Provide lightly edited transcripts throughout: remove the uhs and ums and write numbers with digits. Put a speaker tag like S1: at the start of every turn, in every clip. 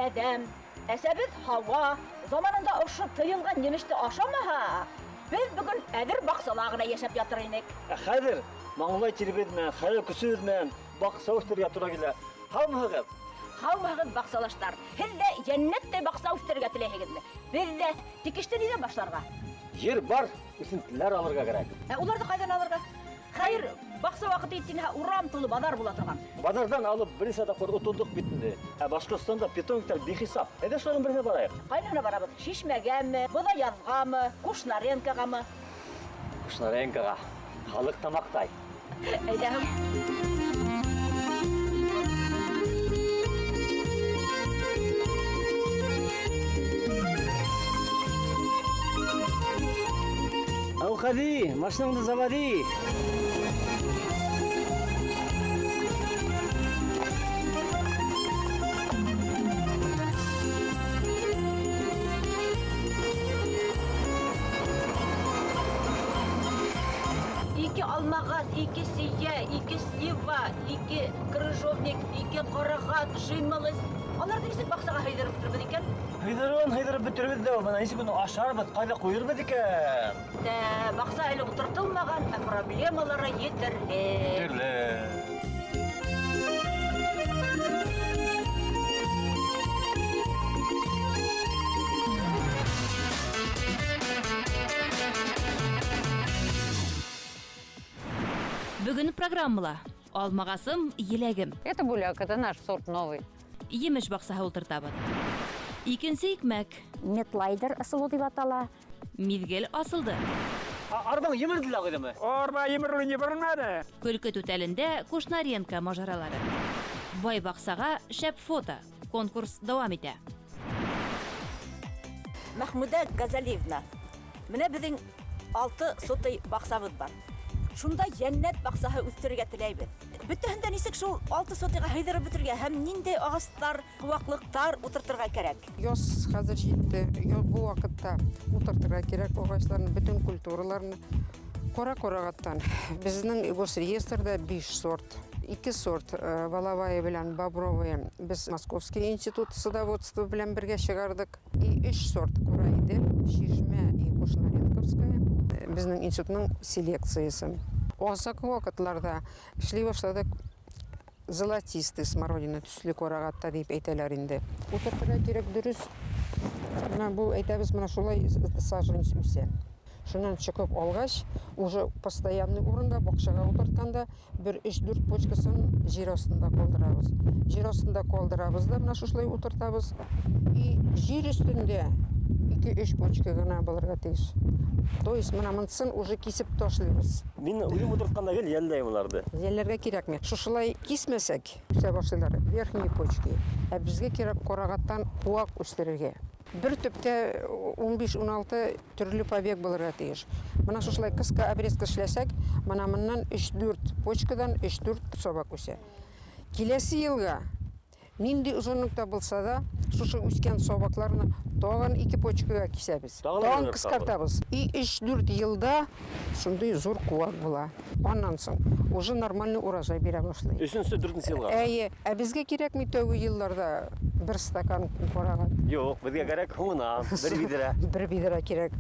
S1: әдәм, әсәбез Хауа, заманында ошо тыйылган немеште ашамаһа, без бүген әдер баксала гына яшәп ятыр инек.
S2: Хәзер маңлай тирбедмен, хәзер күсүдмен, бакса үстерергә туры килә. Һаумыгыз.
S1: Һаумыгыз баксалаштар. Һез дә җәннәттәй бакса үстерергә теләһегезме? Без дә тикеште нидән башларга?
S2: Җир бар, үсентеләр алырга кирәк.
S1: Уларны кайдан алырга? Хәер, бакса вакыты итенә урам тулы базар була торган.
S2: Базардан алып берсе тапкыр утындык бит инде. Башкортстанда питомниктар бихисап. Әйдә шуның берсе барайык.
S1: Кайнана барабыз? Шишмәгәме, Буда язгамы, Кушнаренкагамы?
S2: Кушнаренкага. Халык тамактай.
S1: Әйдәһем.
S2: Ауқади, машинаңды заводи.
S1: Ике алмагаз, ике сия, ике слива, ике крыжовник, ике карагат, жимылыс. Аларны нисек баксага һәйдереп торбыз икән?
S2: Һәйдереп бетербез дә, менә ничек моны ашарбыз, кайда куербыз икән?
S1: Бакса әле утыртылмаган, проблемалары етерлек.
S3: Бүгін программала алмағасым еләгім.
S4: Это буляк, это наш сорт новый.
S3: Емеш бақсаға ултыртабын. Икенсе икмәк.
S5: Метлайдер асылу дип атала.
S3: Мизгел асылды.
S2: Арбаң емерділі ағыдымы?
S6: Арба емірлі не білмеді.
S3: Көлкі түтәлінде Кушнаренко мажаралары. Бай бақсаға шәп фото. Конкурс дауам итә.
S1: Мәхмүдә Газалиевна, менә безнең 6 сотой баксабыз бар. Шунда җәннәт баксаһы үстерергә теләйбез. Бөтәһендә нисек шул 6 сотыга һәйдереп бетергә һәм ниндәй агачлар, куаклыктар утыртырга кирәк?
S7: Яз хәзер җитте. Бу вакытта утыртырга кирәк агачларны, бөтен культураларны кара-карагаттан. Безнең госреестрда 5 сорт. 2 сорт Воловая белән Бобровая. Без Московский институт садоводства белән бергә чыгардык. И 3 сорт Курайды, Шишмә и Кушнаренковская. Безнең институтның селекциясы. Азакы вакытларда эшли башладык золотистый смородина төсле карагатта дип әйтәләр инде. Утыртырга кирәк дөрес. Менә бу әйтәбез, менә шулай саженец үсә. Шуннан чыгып алгач, уже постоянный урында бакчага утыртканда бер 3-4 почкасын җир астында калдырабыз. Җир астында калдырабыз да менә шулай утыртабыз. И җир өстендә 2-3 почка гына булырга тиеш. То есть менә монсын уже кисеп ташлыйбыз.
S2: Мин үлем утыртканда гел яллайм уларды.
S7: Ялларга кирәкме? Шушылай кисмәсәк, үсә башлыйлар верхние почки. Ә безгә кирәк карагаттан куак үстерергә. Бер төптә 15-16 төрле побег булырга тиеш. Менә шулай кыска обрезка эшләсәк, менә моннан 3-4 почкадан 3-4 собак үсә. Киләсе елга нинди узынлыкта булса да, шушы үскән собакларны тагын 2 почкага кисәбез. Тагын кыскартабыз. И 3-4 елда шундый зур куак була. Аннан соң уже нормальный урожай бирә башлый.
S2: 3-4 елга.
S7: Әйе, ә безгә кирәкми тәүге елларда бер стакан карагат.
S2: Юк, безгә кирәк хуна, бер бидерә.
S7: Бер бидера кирәк.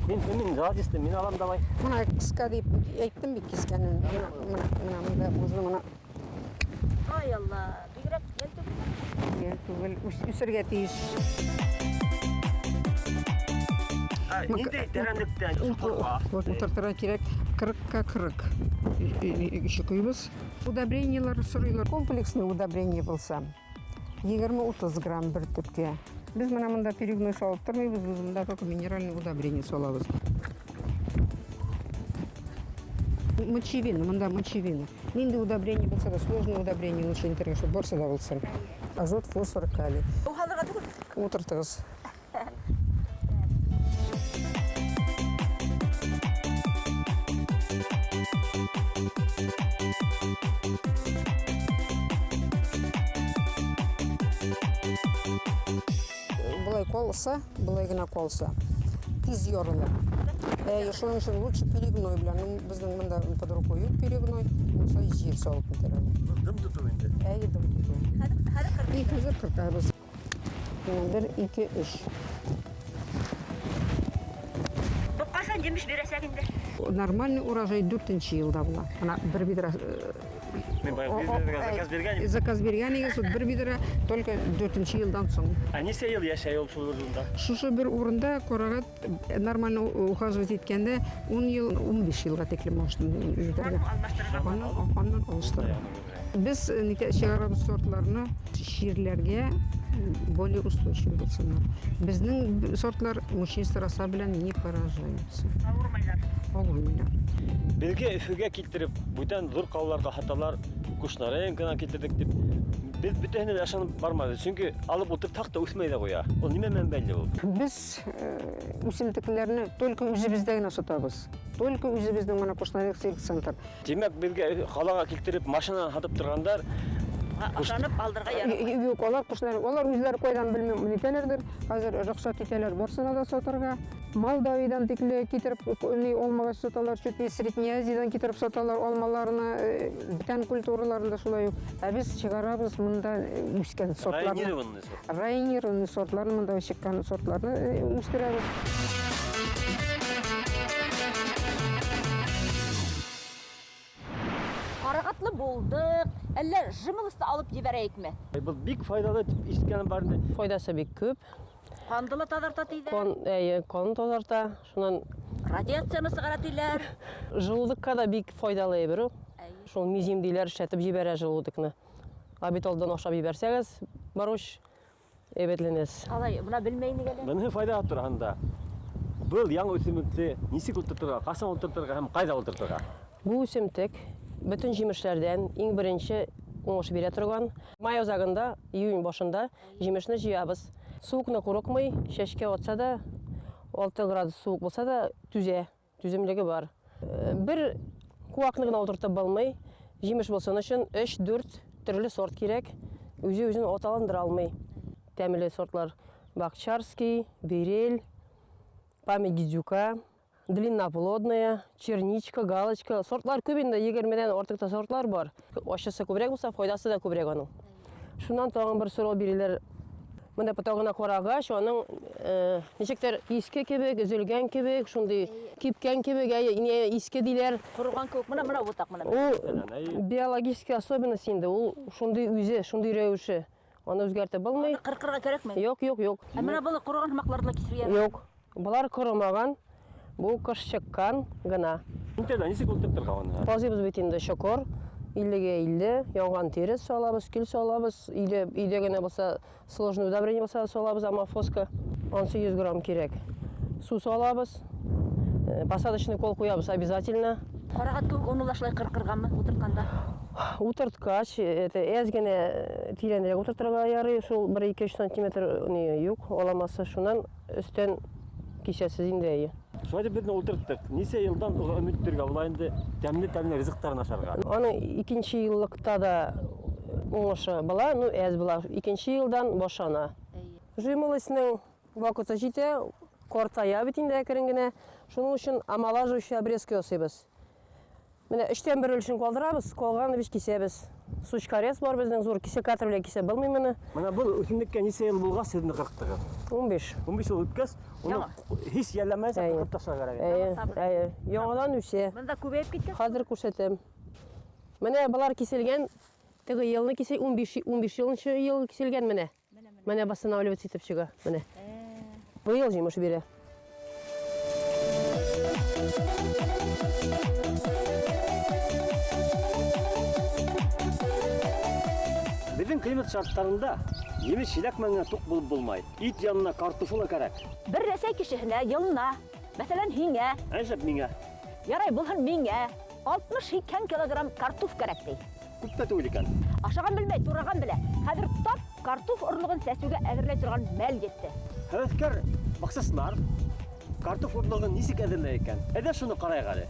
S2: Мин гадисты, мин алам давай.
S7: Менә кыска дип әйттем бит кискәнен. Менә үзем менә
S1: Ай Алла, бигрәк
S7: түгел үсергә тиеш.
S2: Нинди тәрәнлектә чукырга?
S7: Утыртырга кирәк 40-ка 40. Чукыйбыз. Удобрениялар сорыйлар. Комплексный удобрение булса 20-30 грамм бер төпкә. Без менә монда перегной салып тормыйбыз, монда только минеральный удобрение салабыз. Мочевина, монда мочевина. Нинди удобрение булса да, сложное удобрение лучше не тергә, чтобы барса да булса. Азот, фосфор, калий.
S1: Ухалырга түгел.
S7: Утыртыгыз. Булай колса, булай гына колса. Тиз yorulur. Шуның өчен лучше перегной белән. Безнең монда под рукой перегной, шулай җир салып бетерәбез.
S2: Дым туту инде.
S7: Дым туту. Хәзер кыртабыз. 1, 2, 3.
S1: Тоққасан жеміш бересәгінде.
S7: Нормальный урожай 4-нче елда була. Ана бер бидра
S2: Мен заказ берген.
S7: заказ берген екен, сол бер бидра только 4-нче елдан соң.
S2: А несе ел яшай ул шул урында?
S7: Шушы бер урында корага нормально ухаживать еткенде 10 ел, 15 елга текле мождым үзләргә. Аннан алыштырып. Biz чыгарабыз сортларны ширләргә более устойчивый булсыннар. Безнең сортлар мучнистый роса белән не поражаются. Авырмыйлар.
S2: Безгә Өфөгә китереп, бүтән зур калларга хаталар Кушнаренканы китердек дип. Без бүтәнне яшанып бармады. Чөнки алып утыр такта үсмәй дә куя. Ул нимә мәнбәле ул?
S7: Biz үсемлекләрне только үзебездә генә сатабыз. Только үзебезнең менә Кушнаренк центр.
S2: Демәк, безгә халага китереп машина сатып торгандар.
S1: Ашанып алдырға ярар.
S7: Юк, алар Кушнаренк, алар үзләре кайдан белмим, нитәләрдер. Хәзер рөхсәт итәләр барсына да сатарга. Молдавиядән тикле китереп ни алмагач саталар, чуть не Средняя Азиядан китереп саталар алмаларны, бүтән культураларында шулай ук. Ә без чыгарабыз монда үскән сортларны.
S2: Районированный сорт.
S7: Районированный сортларны, монда чыккан сортларны үстерәбез.
S1: Қарағатлы болдық, әллә жымылысты алып жіберейікме?
S2: Бұл бик файдалы дип ишеткәнем бар инде.
S4: Файдасы бик көп.
S1: Қандылы тазарта дейді,
S4: Кон тазарта, шунан
S1: радиацияны сығара дейділер.
S4: желудыкка да бик файдалы бер. Шул мизим диләр шәтеп җибәрә желудыкны. Абиталдан ашап җибәрсәгез, баруш әбәтленәс.
S1: Қалай, бұна білмейні келе?
S2: Моны файда торганда. Бұл яңа үсемлекне нисек утыртырга, касан утыртырга һәм кайда утыртырга?
S4: Бу үсемтек бөтен җимешләрдән иң беренче уңыш бирә торган. Май азагында, июнь башында җимешне җыябыз. Суыкны курыкмый, чәчкә атса да, 6 градус суык булса да түзә, түземлеге бар. Бер куакны гына утыртып булмый, җимеш булсын өчен 3-4 төрле сорт кирәк. Үзе-үзен аталандыра алмый. Тәмле сортлар: Бакчарский, Берель, Памедидюка, длинноплодная, черничка, галочка. Сортлар көп инде, 20дән артык та сортлар бар. Ашысы күбрәк булса, файдасы да күбрәк аның. Шуннан тагын бер сорау биреләр. Монда потогына карагач, аның ничектер иске кебек, өзелгән кебек, шундый кипкән кебек, иске диләр.
S1: Құрыған көк, мұна отақ мұна.
S4: Ул биологический особенность инде, ул шундый үзе, шундый рәвеше. Аны үзгәртеп булмый.
S1: Қырқырға керек ме?
S4: Юк.
S1: Ә мұна бұны құрыған мақларына кесірген?
S4: Юк. Булар корымаган, бу кыш чыккан гына.
S2: Интелле нисек утыртырга аны?
S4: Тазыбыз бит инде шокор. 50-ге 50, янган тері салабыз, кил салабыз. Үйде генә булса, сложный удобрение булса салабыз, амофоска 100 грамм кирәк. Су салабыз. Посадочный кол куябыз обязательно.
S1: Қарағат көк онулашлай қырқырғанмы отыртқанда?
S4: Утырткач, әз генә тирәнрәк утыртырга ярый, шул 1-2 сантиметр юк, оламасы шуннан өстен кичәсез инде.
S2: Шулай дип безне утырттык. Нисә елдан өметтергә була инде тәмле ризыктарын ашарга.
S4: Аны 2нче еллыкта да уңышы була, әз була. 2нче елдан башана. Жимылысның вакыты җитә, картая бит инде әкрен генә. Шуның өчен омолаживающий обрезки ясыйбыз. Менә 3тән 1 өлешен калдырабыз, калган биш кисәбез. Сучкарес бар безнең зур кисәкатор белән кисә булмый моны.
S2: Менә бу үсемлеккә нисә ел булгач сезне кырыктыгыз?
S4: 15.
S2: 15 ел үткәч, уны һич ялламайса кырып ташларга кирәк.
S4: Яңадан үсә.
S1: Мұнда көбейіп кеткен?
S4: Хәзер күрсәтәм. Менә булар киселгән, теге елны кисә 15 ел киселгән менә. Менә восстанавливать итеп чыга, менә. Бу ел җимеш бирә.
S2: Безнең климат шартларында емеш чиләк мәңгә тук булып булмай. Ит янына картофыл кирәк.
S1: Бір рәсәй кешеһенә йылына, мәсәлән һиңә,
S2: Әҗәп миңа.
S1: ярай булһын миңә 60-80 килограмм картоф кирәк ди.
S2: Күп тә түгел икән.
S1: Ашаган белмәй, тураган белә. Хәзер тап картоф орлыгын сәсүгә әзерләй торган мәл җитте.
S2: Хәвескәр баксасыннар. Картоф урлыгын нисек әзерләй икән? Әдә шуны карайык әле.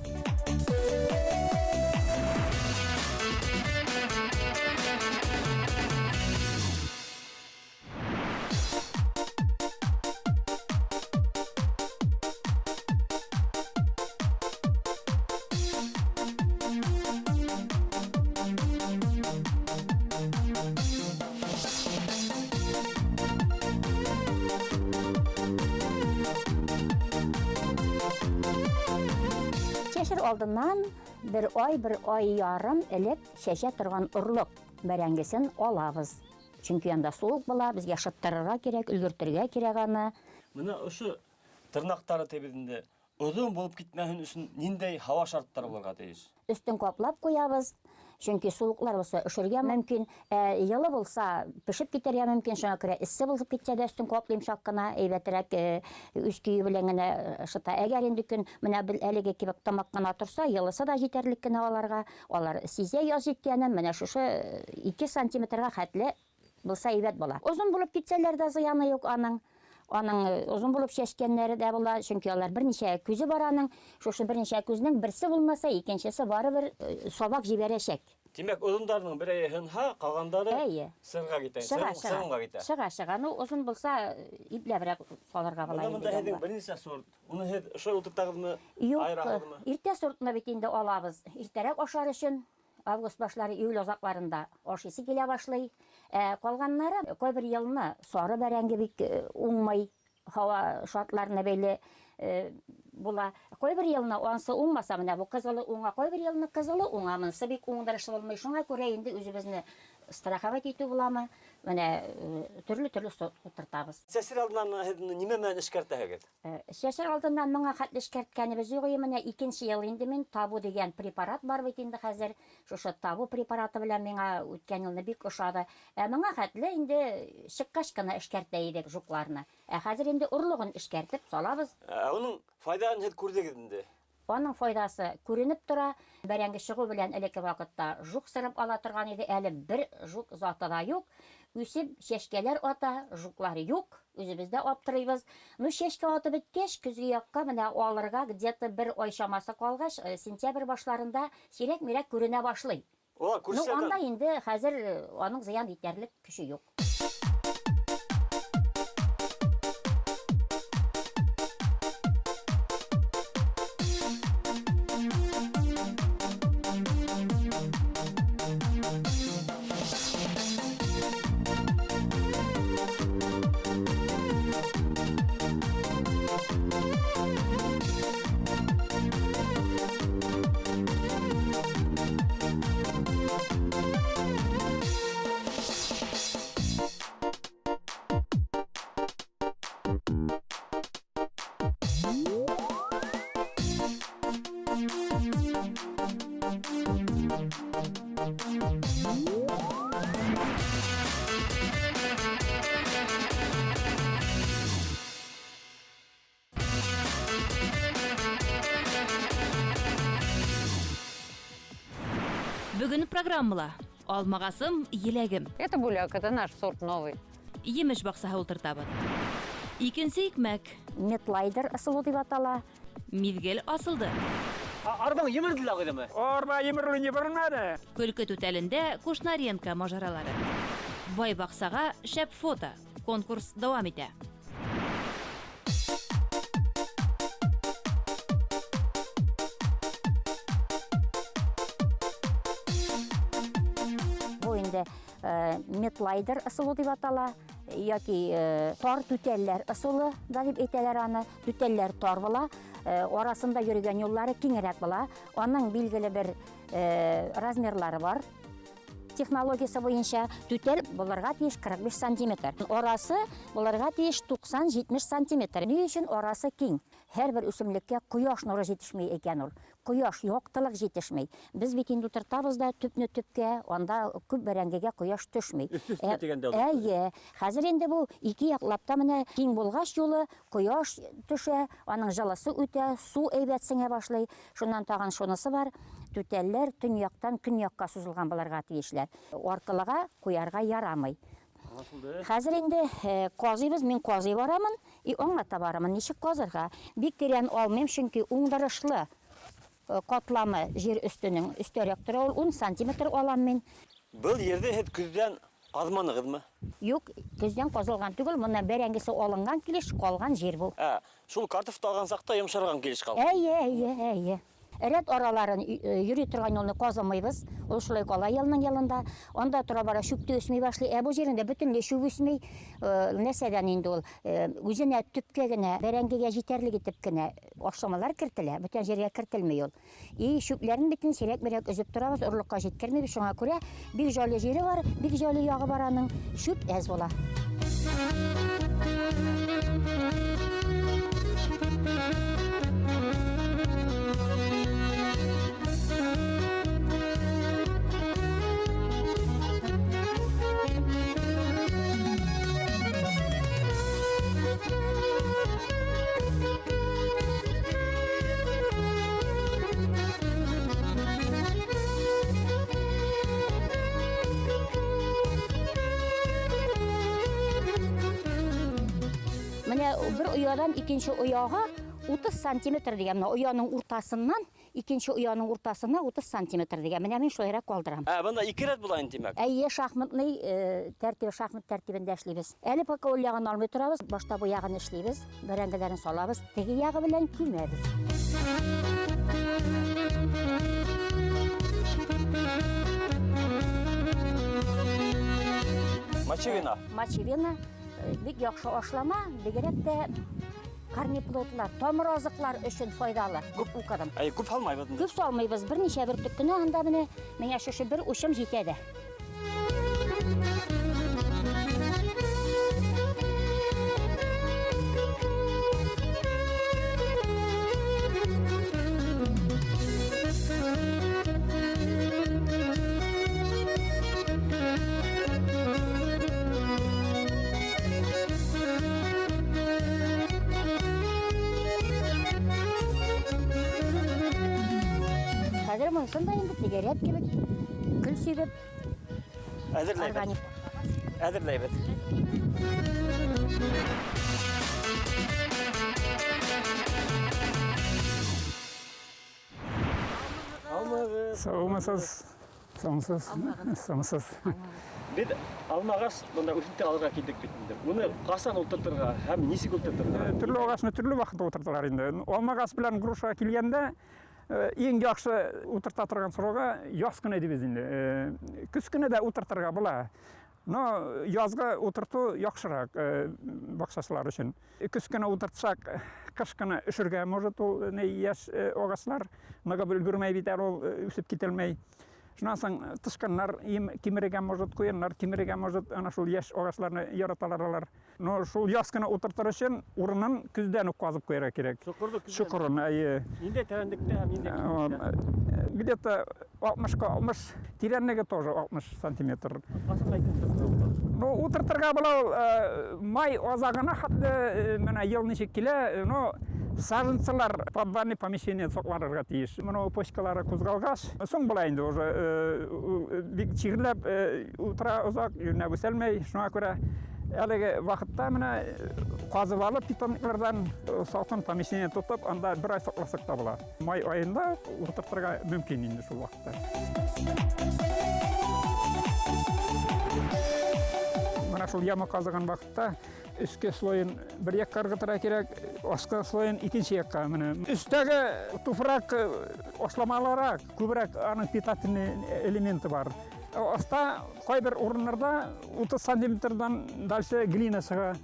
S5: алдынан bir ай ярым элек шәшә торган орлык бәрәңгесен алабыз. Чөнки анда суык була, безгә шыттырырга кирәк, өлгертергә кирәк аны.
S2: Мына ошо тырнактары тебединде озон болуп китмәһен өчен ниндәй һава шарттары булырга тиеш?
S5: Өстен каплап куябыз. Чөнки суыклар булса өшөргә мөмкин, йылы булса пешеп китәргә мөмкин, шуңа күрә эссе булып китсә дә өстен каплыйм шак кына, әйбәтрәк үз көйе белән генә шыта. Әгәр инде көн менә әлеге кебек тамак кына торса, йылысы да җитәрлек кенә аларга. Алар сизә яз җиткәнен, менә шушы 2 сантиметрга хәтле булса әйбәт була. Озын булып китсәләр дә зыяны юк аның. Аның озын булып шәшкәннәре дә була, чөнки алар берничә күзе бар аның. Шушы берничә күзнең берсе булмаса, икенчесе барыбер сабак җибәрәчәк.
S2: Димәк, озондарның берәе һынһа, калгандары
S5: Әйе.
S2: сырга китә,
S5: Шыга,
S2: сырга китә.
S5: Шыга. Ну, озын булса, ипләбрәк салырга була.
S2: Монда һеҙҙең бернисә сорт. Уны һеҙ ошо утыртагыҙмы,
S5: Юк,
S2: айыраһығыҙмы?
S5: иртә сортына бит инде алабыз. Иртәрәк ашар өчен август башлары, июль азакларында ашыйсы килә башлый. Калганнары кайбер йылны сары бәрәңге бик уңмай, һава шартларына бәйле була. Кайбер йылны ансы уңмаса, менә бу кызылы уңа, кайбер йылны кызылы уңа, монысы бик уңдырышлы булмый. Шуңа күрә инде үзебезне страховать итү буламы? Менә төрле сорт утыртабыз.
S2: Сәсер алдынан һеҙ нимә менән эшкәртәһегеҙ?
S5: Шәшер алдынан моңа хәтле эшкәрткәнебез юк. Менә 2нче ел инде мин табу дигән препарат бар бит инде хәзер. Шушы табу препараты белән миңа үткән елны бик ошады. Моңа хәтле инде чыккач кына эшкәртә идек жукларны. Хәзер инде урлыгын эшкәртеп салабыз.
S2: Уның файдаһын һеҙ күрҙегеҙ инде.
S5: Аның файдасы күренеп тора. Бәрәңге чыгу белән элекке вакытта жук сырып ала торган иде. Әле бер жук заты да юк. Үсеп чәшкәләр ата, жуклар юк. Үзебездә аптырыйбыз. Ну, чәшкә атып беткәч, көзге якка менә алырга где-то 1 ай шамасы калгач, сентябрь башларында сирәк-мирәк күренә башлый. Ну, анда инде хәзер аның зыян итәрлек көче юк.
S3: Бүгін программала алмағасым еләгім.
S8: Это буляк, это наш сорт новый.
S3: Емеш бақсаға ултыртабын. Икенсе икмәк.
S5: Метлайдер ысылу дип атала.
S3: Мизгел асылды.
S2: Арбаң емерділі ағыдымы?
S6: Орба емірлі не білмәді.
S3: Көлкі түтәлінде Кушнаренко мажаралары. Бай бақсаға шәп фото. Конкурс дауам итә.
S5: Бу инде метлайдер ысылу дип атала. Яки тар түтәлләр ысылы да дип әйтәләр аны. Түтәлләр тар була, арасында йөргән юллары киңрәк була. Аның билгеле бер размерлары бар. Технологиясы буенча түтәл булырга тиеш 45 сантиметр. Арасы булырга тиеш 90-70 сантиметр. Ни өчен арасы киң? Һәрбер үсемлеккә кояш нуры җитешмәй икән ул. Кояш яктылык җитешмәй. Без бит инде утыртабыз да төпне төпкә, анда күп бәрәңгегә кояш төшмәй. Әйе, хәзер инде бу ике яклап та менә киң булгач юлы кояш төшә, аның җылысы үтә, су әйбәт сеңә башлый. Шуннан тагын шунысы бар. Түтәлләр төньяктан көньякка сузылган булырга тиешләр. Аркылыга куярга ярамый. Хәзер инде казыйбыз, мин казый барамын, аңлата барамын, ничек казырга. Бик тирән алмыйм, чөнки уңдырышлы катламы җир өстенең өстәрәк тора, 10 сантиметр алам мин.
S2: Был ерде һеҙ көҙҙән аҙманығыҙмы?
S5: Юк, көздән казылган түгел, монда бәрәңгесе алынган килеш калган җир бу.
S2: Шул картофты алған саҡта йомшарған килеш ҡалды.
S5: Әйе. Ряд араларын йөри торган юлны казамыйбыз. Ул шулай кала елның ялында. Анда тора бара шүкте үсмей башлый. Бу җирендә бөтенләй шүк үсмей. Нәрсәдән инде ул үзенә төпкә генә, бәрәңгегә җитәрлек итеп кенә ашламалар кертелә. Бөтен җиргә кертелмәй ул. Шүкләрен битен сирәк-мирәк өзеп торабыз, орлыкка җиткермәйбез. Шуңа күрә бик җайлы җире бар, бик җайлы ягы бар аның. Шүк әз була. Менә бер оядан икенче ояга 30 сантиметр дигән. Ояның уртасыннан икенче ояның уртасына 30 сантиметр дигән. Менә мин шулайрак калдырам.
S2: Бunda 2 рәт була инде димәк.
S5: Шахматный шахмат тәртибендә эшлибез. Әле пока ул ягын алмый торабыз, башта бу ягын эшлибез, бәрәңгеләрен салабыз, теге ягы белән күмәбез. Мочевина бик яхшы ашлама, бигрәк тә корнеплодлар, тамыр азыклар өчен файдалы. Күп укыдым.
S2: Күп алмайбыз.
S5: Күп салмыйбыз, берничә бөртек кенә анда менә шушы бер учым җитә дә. Хәзер монсын да инде тигәрәк кебек көл сибеп
S2: Әзерләйбез.
S6: Саумысыз.
S2: Biz almağas bunda üstünde alırga gittik bitindi. Bunu kasan oturtırga hem nisi oturtırga?
S6: Түрлі ағашны түрлі вақытта отыртылар енді. Алмағас білән груша келгенде ең жақсы отырта тұрған сұрауға яз күні дейбіз енді. Күз күні де отыртырға бұла. Но язға отырту яқшырақ бақшашылар үшін. Күз күні отыртсақ, қыш күні үшірге может ол еш ағашлар. Наға бүлгірмей бітер ол үсіп кетелмей. Шунан соң тышканнар кимереген может, куяннар кимереген может, ана шул яш агачларны яраталар алар. Но шул яз кына утыртыр өчен урынын күздән үк казып куярга керек. Шукурын,
S2: Инде тәрәндекте һәм инде
S6: где-то 60 тирәнлеге тоже 60 сантиметр. Ну, утыртырга була май азагына хатты менә ел ничек килә, но саженцалар подвальный помещение сокларга тиеш. Моны почкалары кузгалгаш, соң була инде уже бик чирләп утра узак юнә үселмәй, шуңа күрә әлеге вакытта менә казып алып питомниклардан салкын помещение тотып, анда бер ай сокласак та була. Май айында утыртырга мөмкин инде шул вакытта. Менә шул яма казыган вакытта üstке слойын bir якка ыргытырга керек, астка слойын икенче якка. Менә өстәге туфрак ашламалары күбрәк аның питательный элементы бар. Аста кайбер урыннарда 30 сантиметрдан дальше глина чыга.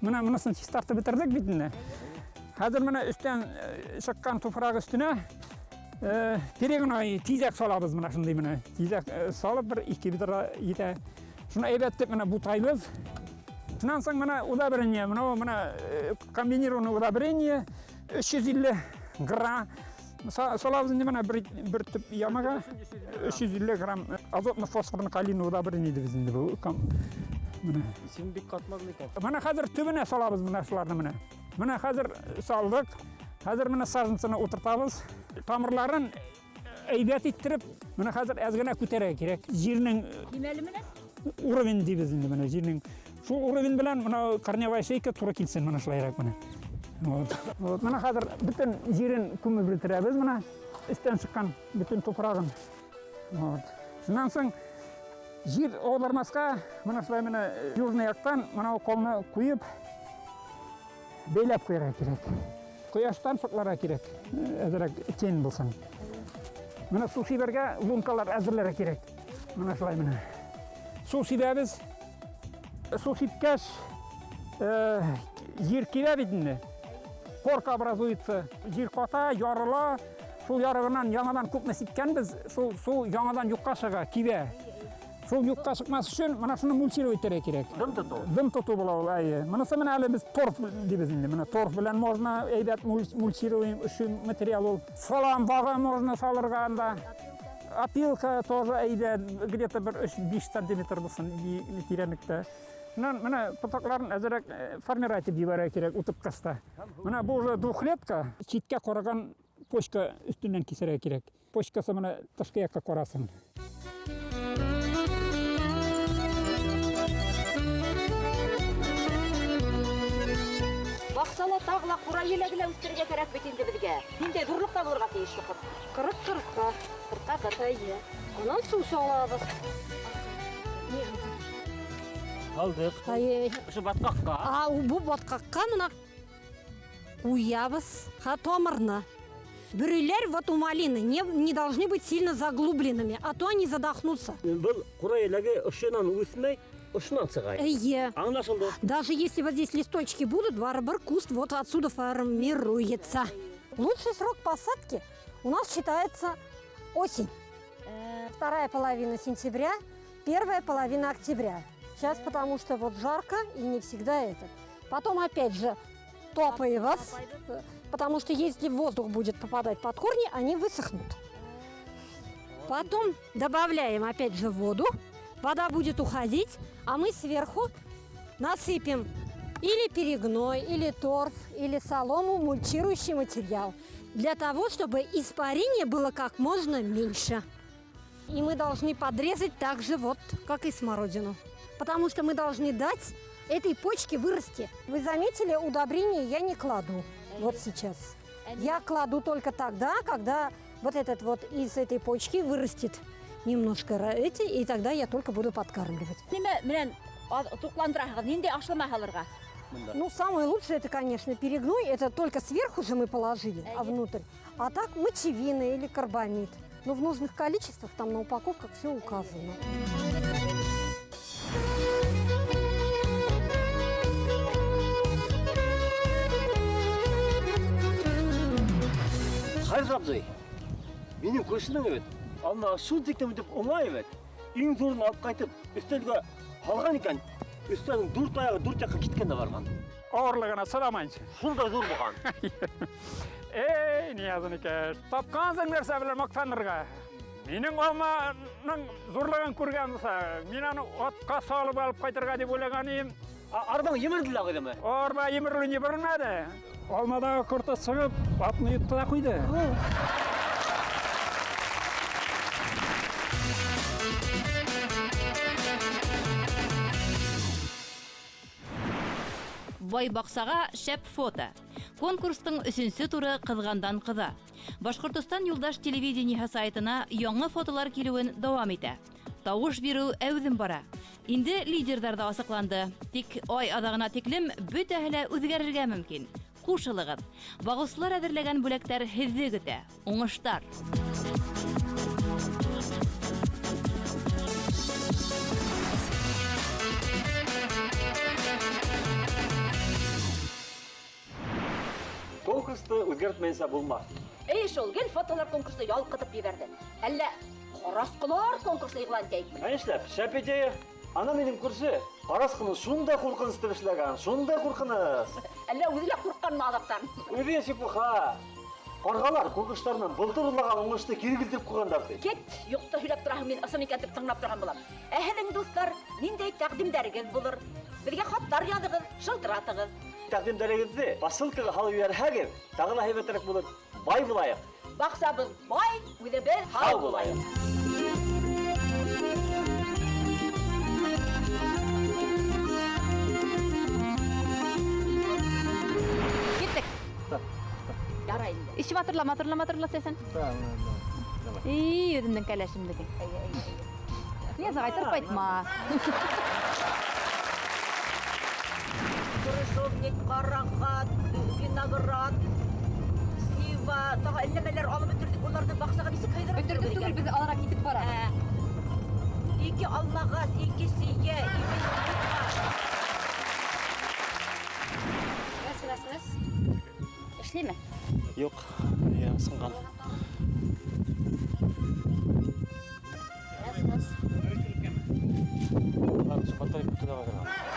S6: Менә монысын чистартып бетердек бит инде. Хәзер менә өстән чыккан туфрак өстенә перегной тизәк салабыз менә шундый менә. Тизәк салып бер 2 битара итә. Шуны әйбәттеп менә бутайбыз. Шунан соң менә удобрение, менә комбинированное удобрение 350 грамм. Салабыз инде менә бер төп ямага 350 грамм азотно-фосфорный калийный удобрение дибез инде бу. Менә
S2: Син бик катмадлы икән.
S6: Менә хәзер төбенә салабыз менә шуларны менә. Менә хәзер салдык. Хәзер менә саженцаны утыртабыз. Тамырларын әйбәт иттереп, менә хәзер әз генә күтәрә кирәк. Җирнең
S1: Димәле менә
S6: уровень дибез инде менә җирнең. Шул уровень белән менә корневая шейка туры килсен менә шулайрак менә. Вот менә хәзер бөтен җирен күмеп бетерәбез менә. Өстән чыккан бөтен тупрагын. Вот. Шуннан соң җир аудармаска менә шулай менә южный яктан менә колны куеп бәйләп куярга кирәк. Кояштан фотлара керек. Әзірек кен болсын. Мына су сиберге лункалар әзірлері керек. Мына шылай мына. Су сибәбіз, су сипкәш жер кебә битінде. Корка образуется. Жер қата, ярыла. Сол ярығынан яңадан көпне сипкен біз, сол яңадан юққа шыға, кебә. Сол юққа шықмас үшін мынасыны мульчировать керек. Дым тұту бола ол әйе. Мынасы мына әлі біз торф дейбіз енді. Мына торф білән можно әйбәт мульчировать үшін материал ол. Салам бағы можно салырға анда. Опилка тоже әйбәт где-то бір 3-5 сантиметр болсын тирәнлікті. Мына потокларын әзірек формировать ебәрә керек утып каста. Мына бұл уже двухлетка, читке қорған почка үстінен кесерә керек. Почкасы мына тышқы якка қорасын.
S1: Бақсала тағыла құра елегілі үстерге керек бетінде бізге. Нендей дұрлықта болырға тейішті құр.
S4: 40-40-қа. 40-қа тайы. Онан су салабыз.
S2: Алдық. Şu батқаққа.
S9: Бұл батқаққа мына уябыз, томырны. Бүрілер вот у малины не должны быть сильно заглубленными, а то они задохнутся.
S2: Бұл құра елегі ұшынан өсмей, ұшынан сығай. Аңлашылды.
S9: Даже если вот здесь листочки будут, барабар куст вот отсюда формируется. Лучший срок посадки у нас считается осень. Вторая половина сентября, первая половина октября. Сейчас потому что вот жарко и не всегда это. Потом опять же топаевос, потому что если воздух будет попадать под корни, они высохнут. Потом добавляем опять же воду, вода будет уходить, а мы сверху насыпем или перегной, или торф, или солому, мульчирующий материал, для того, чтобы испарение было как можно меньше. И мы должны подрезать так же вот, как и смородину. Потому что мы должны дать этой почке вырасти. Вы заметили, удобрения я не кладу вот сейчас. Я кладу только тогда, когда вот этот вот из этой почки вырастет немножко эти, и тогда я только буду подкармливать. Ну, самое лучшее это, конечно, перегной. Это только сверху же мы положили, а внутрь. А так мочевина или карбамид. Но в нужных количествах там на упаковках все указано.
S2: Хайр абзай, менің көршінің өт. Алма шул тектем деп оңай өт. Ең зорын алып қайтып, үстелге қалған екен. Үстелдің дүр таяғы дүр жаққа кеткен де барған.
S6: Ауырлығына садамайыншы.
S2: Шулдай зор болған.
S6: Ниязын екеш. Тапқансың нәрсе білер мақтанырға. Менің алманың зорлығын көрген болса, мен аны отқа салып алып қайтырға деп ойлаған ем.
S2: Арбаң емірділі қойды ма?
S6: Арба емірлі не бірілмеді. Алмадағы құрты сығып, атын ұйытты да қойды.
S3: Бай бақсаға шәп фото. Конкурстың 3-сі туры қызғандан қыза. Башқұртыстан юлдаш телевидение сайтына яңа фотолар келуін дауам ете. Тауыш беру әуҙем бара. Инде лидердар да асыҡланды. Тик ай аҙағына тиклем бөтәһе үҙгәрергә мөмкин. Ҡушылығыҙ. Бағыусылар әҙерләгән бүләктәр һеҙҙе көтә. Уңыштар.
S2: Конкурсты үзгәртмәйенсә булмас.
S1: Шул гел фотолар конкурсы ялҡытып ебәрҙе. Әллә ҡарасҡылар конкурсы иғлан итәйекме?
S2: Эшләп, шәп идея. Ана минең күрше, ҡарасҡыны шундай ҡурҡыныс итеп эшләгән, шундай ҡурҡыныс.
S1: Әллә үҙе лә ҡурҡҡанмы аҙаҡтан?
S2: Үҙе сипуха. Ҡарғалар конкурстарынан былтыр урлаған уңышты кире килтереп ҡуйғандар.
S1: Кет, юҡты һөйләп тораһың, мин ысын икән тип тыңлап торған булам. Ә һеҙҙең дуҫтар, ниндәй тәҡдимдәрегеҙ булыр? Беҙгә хаттар яҙығыҙ, шылтыратығыҙ.
S2: Тәҡдимдәрегеҙҙе посылкаға һалып ебәрһәгеҙ, тағы ла һәйбәтерәк булыр. Бай булайыҡ.
S1: Баҡсабыҙ бай, үҙебеҙ һау булайыҡ.
S3: Кеттек.
S1: Ярай инде.
S3: Иши матырлама сәсен. Үҙемдең кәләшемдеке. Язаға тырпайтма.
S1: Крыжовник, ҡарағат, виноград, Ва, тағы әлләмәләр алып бөтердек, оларны бақсаға нисек хайдырып
S8: Бөтөрдүк түгел, біз алара китеп барабыз.
S1: Ике алмағас, ике сие, ике
S5: Эшлиме?
S2: Юк, я сынған. Сұхбаттар күтіп алған.